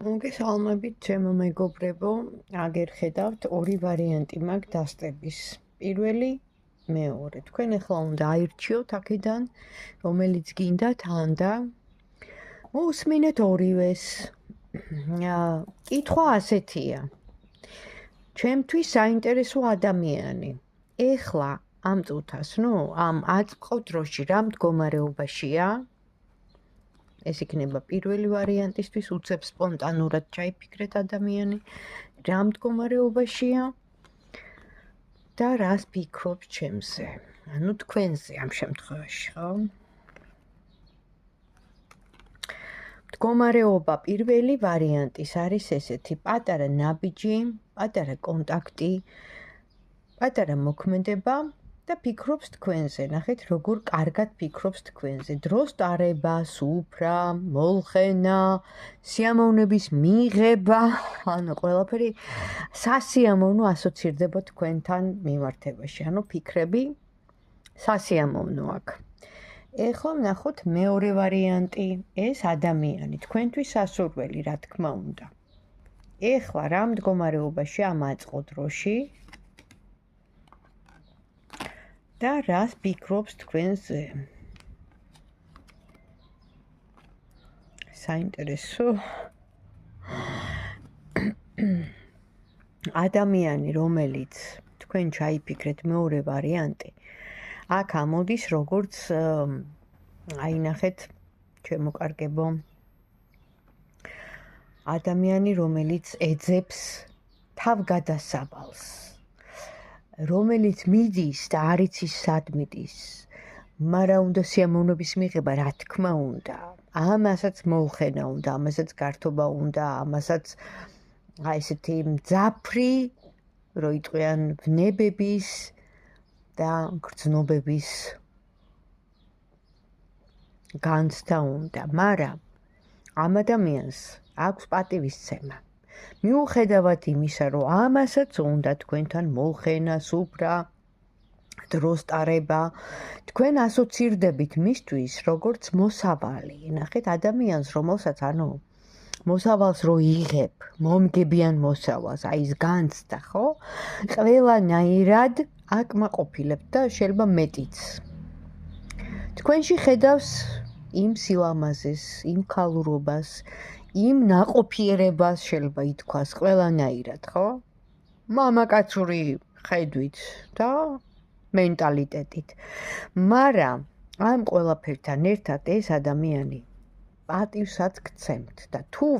მოგესალმებით, ჩემო მეგობრებო, აგერ ხედავთ ორი ვარიანტი მაქვს დასტების. პირველი, მეორე. თქვენ ახლა უნდა აირჩიოთ აქედან, რომელიც გინდათ ანდა. მოусმინეთ ორივეს. კითხვა ასეთია. ჩემთვის საინტერესო ადამიანი. ეხლა ამ წუთას, ამ აწყო დროში რა მდგომარეობაშია? ეს იქნება პირველი ვარიანტისთვის, უცებ სპონტანურად ჩაიფიქრეთ ადამიანი, რა მდგომარეობაშია და რას ფიქრობს ჩემზე, ანუ თქვენზე ამ შემთხვევაში, ხო? მდგომარეობა პირველი ვარიანტის არის ესეთი, პატარა ნაბიჯი, პატარა კონტაქტი, პატარა მოქმედება და ფიქრობს თქვენზე, ნახეთ როგორ კარგად ფიქრობს თქვენზე. დროს ტარება, სუფრა, molხენა, სიამოვნების მიღება, ანუ ყველაფერი სასიამოვნო ასოცირდება თქვენთან მიმართებაში, ანუ ფიქრები სასიამოვნო აქვს. ეხლა ვნახოთ მეორე ვარიანტი, ეს ადამიანი თქვენთვის სასურველი, რა თქმა უნდა. ეხლა რა მდგომარეობაში ამ აწყო დროში და რას ფიქრობს თქვენზე? საინტერესო ადამიანი, რომელიც თქვენ ჩაიფიქრეთ მეორე ვარიანტი, აქ ამოდის როგორც აი ნახეთ, ჩემო კარგებო, ადამიანი, რომელიც ეძებს თავგადასავალს, რომელიც მიდის და არ იცის სად მიდის, მაგრამ უნდა სიამოვნების მიღება, რა თქმა უნდა, ამასაც molხენა უნდა, ამასაც გართობა უნდა, ამასაც აი ესეთი მძაფრი, რო იტყვიან ვნებების და გრძნობების განცდა უნდა, მაგრამ ამ ადამიანს აქვს პატივისცემა. მიუხედავად იმისა, რომ ამასაც უნდა თქვენთან molხენა, სუფრა, დროს ტარება, თქვენ ასოცირდებით მისთვის როგორც მოსავალი. ნახეთ ადამიანს, რომელსაც მოსავალს რო იღებ, მომგებიან მოსავალს, აი ეს განცდა, ხო? ყველანაირად აკმაყოფილებთ და შეიძლება მეტიც. თქვენში ხედავს იმ სილამაზეს, იმ ქალურობას, იმ ნაყოფიერებას შეიძლება ითქვას ყველანაირად, ხო? მამაკაცური ხედვით და მენტალიტეტით. მაგრამ ამ ყველაფერთან ერთად ეს ადამიანი პატივსაც გცემთ და თუ